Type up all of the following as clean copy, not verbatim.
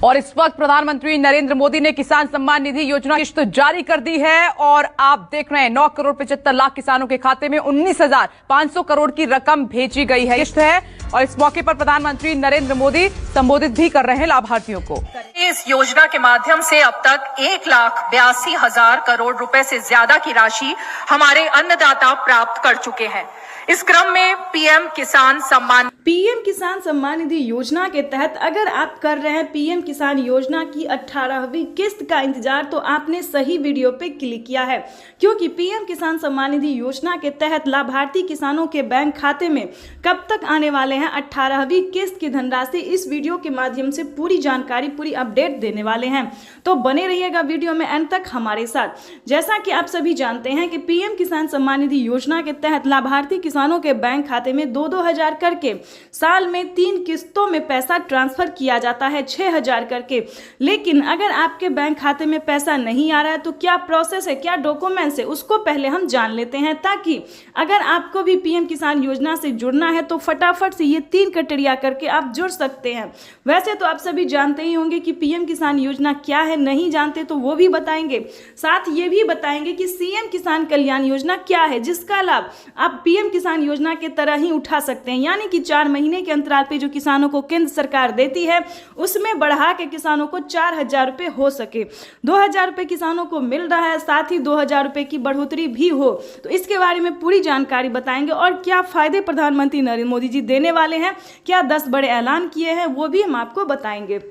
और इस वक्त प्रधानमंत्री नरेंद्र मोदी ने किसान सम्मान निधि योजना किश्त जारी कर दी है और आप देख रहे हैं 9 करोड़ 75 लाख किसानों के खाते में 19,500 करोड़ की रकम भेजी गई है। किश्त है और इस मौके पर प्रधानमंत्री नरेंद्र मोदी संबोधित भी कर रहे हैं लाभार्थियों को। इस योजना के माध्यम से अब तक 1,82,000 करोड़ रुपए से ज्यादा की राशि हमारे अन्नदाता प्राप्त कर चुके हैं। इस क्रम में पीएम किसान सम्मान निधि योजना के तहत अगर आप कर रहे हैं पीएम किसान योजना की 18वीं किस्त का इंतजार, तो आपने सही वीडियो पे क्लिक किया है, क्योंकि पीएम किसान सम्मान निधि योजना के तहत लाभार्थी किसानों के बैंक खाते में कब तक आने वाले हैं 18वीं किस्त की धनराशि, इस वीडियो के माध्यम से पूरी जानकारी, पूरी अपडेट देने वाले हैं। तो बने रहिएगा वीडियो में एंड तक हमारे साथ। जैसा कि आप सभी जानते हैं कि पीएम किसान सम्मान निधि योजना के तहत लाभार्थी किसानों के बैंक खाते में 2-2 हजार करके साल में 3 किस्तों में पैसा ट्रांसफर किया जाता है, 6,000 करके। लेकिन अगर आपके बैंक खाते में पैसा नहीं आ रहा है तो क्या प्रोसेस है, क्या डॉक्यूमेंट्स है, उसको पहले हम जान लेते हैं, ताकि अगर आपको भी पीएम किसान योजना से जुड़ना है तो फटाफट से ये 3 क्राइटेरिया करके आप जुड़ सकते हैं। वैसे तो आप सभी जानते ही होंगे कि पीएम किसान योजना क्या है, नहीं जानते तो वो भी बताएंगे। साथ ये भी बताएंगे कि सीएम किसान कल्याण योजना क्या है, जिसका लाभ आप पीएम किसान योजना के तरह ही उठा सकते हैं। यानी कि 4 महीने के अंतराल पे जो किसानों को केंद्र सरकार देती है उसमें बढ़ा के किसानों को 4,000 रुपए हो सके। 2,000 रुपए किसानों को मिल रहा है, साथ ही 2,000 रुपए की बढ़ोतरी भी हो, तो इसके बारे में पूरी जानकारी बताएंगे। और क्या फायदे प्रधानमंत्री नरेंद्र मोदी जी देने वाले हैं, क्या 10 बड़े ऐलान किए हैं, वो भी हम आपको बताएंगे।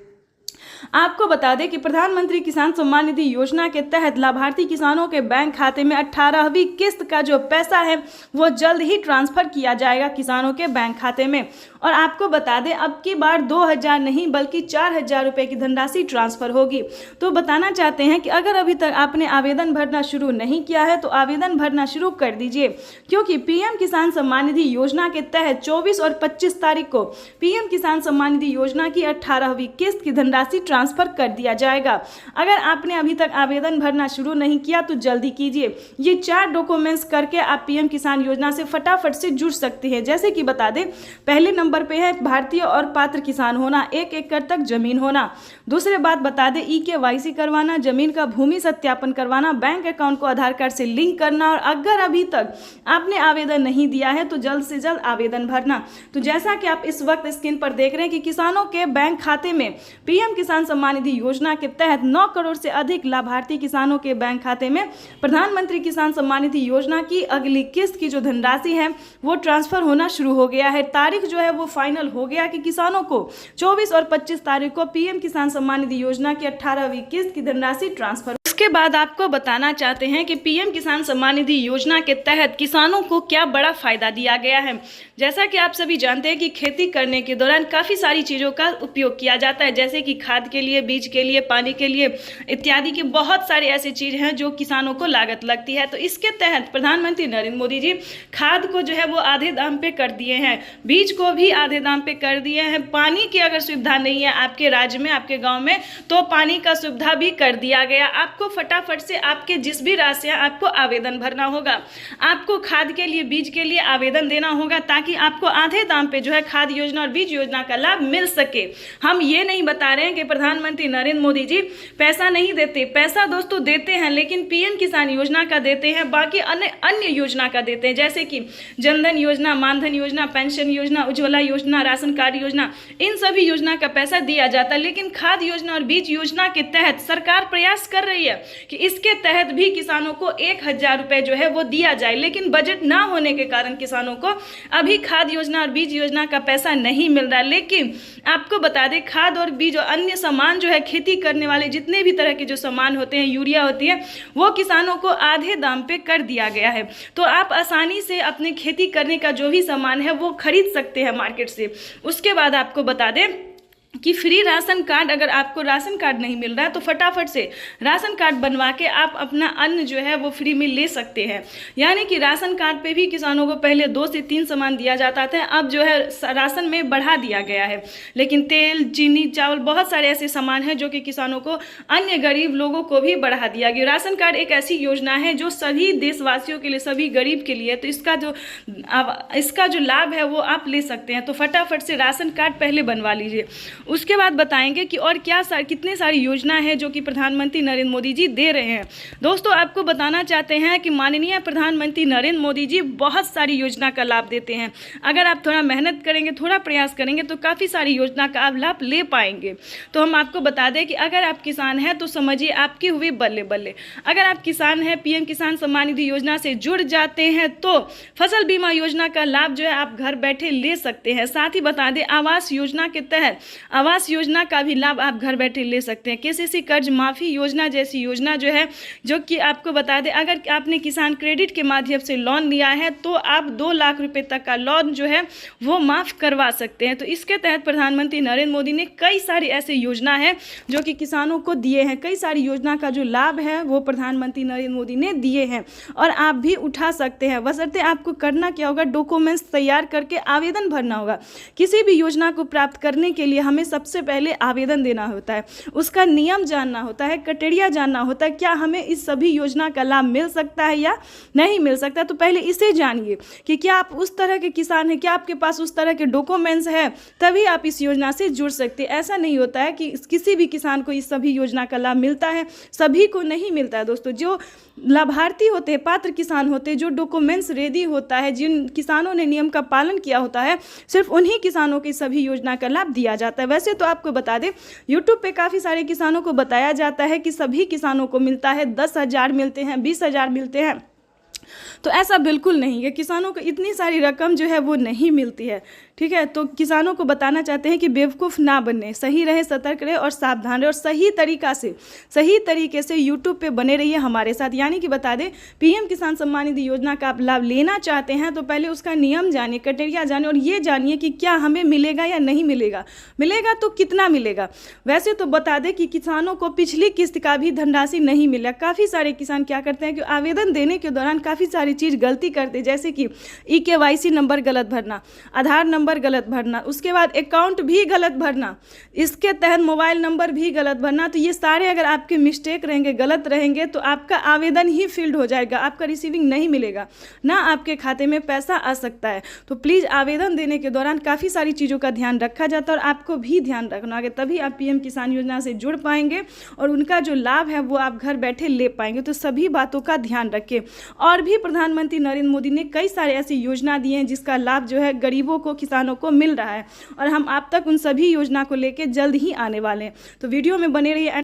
आपको बता दें कि प्रधानमंत्री किसान सम्मान निधि योजना के तहत लाभार्थी किसानों के बैंक खाते में 18वीं किस्त का जो पैसा है वो जल्द ही ट्रांसफर किया जाएगा किसानों के बैंक खाते में। और आपको बता दें अब की बार 2,000 नहीं बल्कि 4,000 रुपए की धनराशि ट्रांसफर होगी। तो बताना चाहते हैं कि अगर अभी तक आपने आवेदन भरना शुरू नहीं किया है तो आवेदन भरना शुरू कर दीजिए, क्योंकि पीएम किसान सम्मान निधि योजना के तहत 24 और 25 तारीख को पीएम किसान सम्मान निधि योजना की 18वीं किस्त की धनराशि ट्रांसफर कर दिया जाएगा। अगर आपने अभी तक आवेदन भरना शुरू नहीं किया तो जल्दी कीजिए। ये 4 डॉक्यूमेंट्स करके आप पीएम किसान योजना से फटाफट से जुड़ सकते हैं। जैसे कि बता दें, पहले नंबर पे है भारतीय और पात्र किसान होना, 1 एकड़ तक जमीन होना। दूसरे बात बता दें, EKYC करवाना, जमीन का भूमि सत्यापन करवाना, बैंक अकाउंट को आधार कार्ड से लिंक करना, और अगर अभी तक आपने आवेदन नहीं दिया है तो जल्द से जल्द आवेदन भरना। तो जैसा कि आप इस वक्त स्क्रीन पर देख रहे हैं कि किसानों के बैंक खाते में पीएम किसान सम्मान निधि योजना के तहत 9 करोड़ से अधिक लाभार्थी किसानों के बैंक खाते में प्रधानमंत्री किसान सम्मान निधि योजना की अगली किस्त की जो धनराशि है वो ट्रांसफर होना शुरू हो गया है। तारीख जो है वो फाइनल हो गया कि किसानों को 24 और 25 तारीख को पीएम किसान सम्मान निधि योजना की 18वीं किस्त की धनराशि ट्रांसफर। उसके बाद आपको बताना चाहते हैं कि पीएम किसान सम्मान निधि योजना के तहत किसानों को क्या बड़ा फायदा दिया गया है। जैसा कि आप सभी जानते हैं कि खेती करने के दौरान काफ़ी सारी चीज़ों का उपयोग किया जाता है, जैसे कि खाद के लिए, बीज के लिए, पानी के लिए इत्यादि की बहुत सारी ऐसी चीज़ हैं जो किसानों को लागत लगती है। तो इसके तहत प्रधानमंत्री नरेंद्र मोदी जी खाद को जो है वो आधे दाम पे कर दिए हैं, बीज को भी आधे दाम पे कर दिए हैं। पानी की अगर सुविधा नहीं है आपके राज्य में, आपके गाँव में, तो पानी का सुविधा भी कर दिया गया। आपको फटाफट से आपके जिस भी राशियाँ आपको आवेदन भरना होगा, आपको खाद के लिए, बीज के लिए आवेदन देना होगा, ताकि आपको आधे दाम पे जो है खाद योजना और बीज योजना का लाभ मिल सके। हम ये नहीं बता रहे हैं कि प्रधानमंत्री नरेंद्र मोदी जी पैसा नहीं देते, पैसा दोस्तों देते हैं, लेकिन पीएम किसान योजना का देते हैं, बाकी अन्य योजना का देते हैं, जैसे कि जनधन योजना, मानधन योजना, पेंशन योजना, उज्ज्वला योजना, राशन कार्ड योजना, इन सभी योजना का पैसा दिया जाता है। लेकिन खाद योजना और बीज योजना के तहत सरकार प्रयास कर रही है कि इसके तहत भी किसानों को 1,000 रुपए जो है वो दिया जाए, लेकिन बजट ना होने के कारण किसानों को अभी खाद योजना और बीज योजना का पैसा नहीं मिल रहा। लेकिन आपको बता दें, खाद और बीज और अन्य सामान जो है खेती करने वाले जितने भी तरह के जो सामान होते हैं, यूरिया होती है, वो किसानों को आधे दाम पे कर दिया गया है। तो आप आसानी से अपने खेती करने का जो भी सामान है वो खरीद सकते हैं मार्केट से। उसके बाद आपको बता दें कि फ्री राशन कार्ड, अगर आपको राशन कार्ड नहीं मिल रहा है तो फटाफट से राशन कार्ड बनवा के आप अपना अन्न जो है वो फ्री में ले सकते हैं। यानी कि राशन कार्ड पे भी किसानों को पहले 2 से 3 सामान दिया जाता था, अब जो है राशन में बढ़ा दिया गया है। लेकिन तेल, चीनी, चावल, बहुत सारे ऐसे सामान हैं जो कि किसानों को, अन्य गरीब लोगों को भी बढ़ा दिया गया। राशन कार्ड एक ऐसी योजना है जो सभी देशवासियों के लिए, सभी गरीब के लिए, तो इसका जो लाभ है वो आप ले सकते हैं। तो फटाफट से राशन कार्ड पहले बनवा लीजिए। उसके बाद बताएंगे कि और कितने सारी योजना है जो कि प्रधानमंत्री नरेंद्र मोदी जी दे रहे हैं। दोस्तों, आपको बताना चाहते हैं कि माननीय प्रधानमंत्री नरेंद्र मोदी जी बहुत सारी योजना का लाभ देते हैं। अगर आप थोड़ा मेहनत करेंगे, थोड़ा प्रयास करेंगे तो काफ़ी सारी योजना का आप लाभ ले पाएंगे। तो हम आपको बता दें कि अगर आप किसान हैं तो समझिए आपकी हुई बल्ले बल्ले। अगर आप किसान हैं, पीएम किसान सम्मान निधि योजना से जुड़ जाते हैं तो फसल बीमा योजना का लाभ जो है आप घर बैठे ले सकते हैं। साथ ही बता दें, आवास योजना के तहत आवास योजना का भी लाभ आप घर बैठे ले सकते हैं। केसीसी कर्ज माफी योजना जैसी योजना जो है, जो कि आपको बता दें, अगर आपने किसान क्रेडिट के माध्यम से लोन लिया है तो आप 2 लाख रुपए तक का लोन जो है वो माफ करवा सकते हैं। तो इसके तहत प्रधानमंत्री नरेंद्र मोदी ने कई सारी ऐसी योजना है जो कि किसानों को दिए हैं। कई सारी योजना का जो लाभ है वो प्रधानमंत्री नरेंद्र मोदी ने दिए हैं और आप भी उठा सकते हैं। बशर्ते आपको करना क्या होगा, डॉक्यूमेंट्स तैयार करके आवेदन भरना होगा। किसी भी योजना को प्राप्त करने के लिए हमें सबसे पहले आवेदन देना होता है, उसका नियम जानना होता है, क्राइटेरिया जानना होता है, क्या हमें इस सभी योजना का लाभ मिल सकता है या नहीं मिल सकता। तो पहले इसे जानिए कि क्या आप उस तरह के किसान हैं, क्या आपके पास उस तरह के डॉक्यूमेंट्स हैं, तभी आप इस योजना से जुड़ सकते हैं। ऐसा नहीं होता है कि किसी भी किसान को इस सभी योजना का लाभ मिलता है, सभी को नहीं मिलता है। दोस्तों, जो लाभार्थी होते हैं, पात्र किसान होते हैं, जो डॉक्यूमेंट्स रेडी होता है, जिन किसानों ने नियम का पालन किया होता है, सिर्फ उन्हीं किसानों की सभी योजना का लाभ दिया जाता है। वैसे तो आपको बता दें, यूट्यूब पे काफ़ी सारे किसानों को बताया जाता है कि सभी किसानों को मिलता है, 10,000 मिलते हैं, 20,000 मिलते हैं। तो ऐसा बिल्कुल नहीं है। किसानों को इतनी सारी रकम जो है वो नहीं मिलती है। ठीक है, तो किसानों को बताना चाहते हैं कि बेवकूफ़ ना बने, सही रहे, सतर्क रहे और सावधान रहे और सही तरीके से यूट्यूब पे बने रहिए हमारे साथ। यानी कि बता दें, पीएम किसान सम्मान निधि योजना का आप लाभ लेना चाहते हैं तो पहले उसका नियम जानिए, क्राइटेरिया जानिए और ये जानिए कि क्या हमें मिलेगा या नहीं मिलेगा, मिलेगा तो कितना मिलेगा। वैसे तो बता दें कि किसानों को पिछली किस्त का भी धनराशि नहीं मिला। काफ़ी सारे किसान क्या करते हैं कि आवेदन देने के दौरान काफ़ी सारी चीज़ गलती करते हैं, जैसे कि EKYC नंबर गलत भरना, आधार नंबर गलत भरना, उसके बाद अकाउंट भी गलत भरना, इसके तहत मोबाइल नंबर भी गलत भरना। तो ये सारे अगर आपके मिस्टेक रहेंगे, गलत रहेंगे, तो आपका आवेदन ही फील्ड हो जाएगा, आपका रिसीविंग नहीं मिलेगा, ना आपके खाते में पैसा आ सकता है। तो प्लीज़ आवेदन देने के दौरान काफ़ी सारी चीज़ों का ध्यान रखा जाता है और आपको भी ध्यान रखना है, तभी आप पीएम किसान योजना से जुड़ पाएंगे और उनका जो लाभ है वो आप घर बैठे ले पाएंगे। तो सभी बातों का ध्यान रखें। और भी प्रधानमंत्री नरेंद्र मोदी ने कई सारे ऐसी योजना दी हैं जिसका लाभ जो है गरीबों को, किसानों को मिल रहा है और हम आप तक उन सभी योजना को लेकर जल्द ही आने वाले हैं। तो वीडियो में बने रहिए।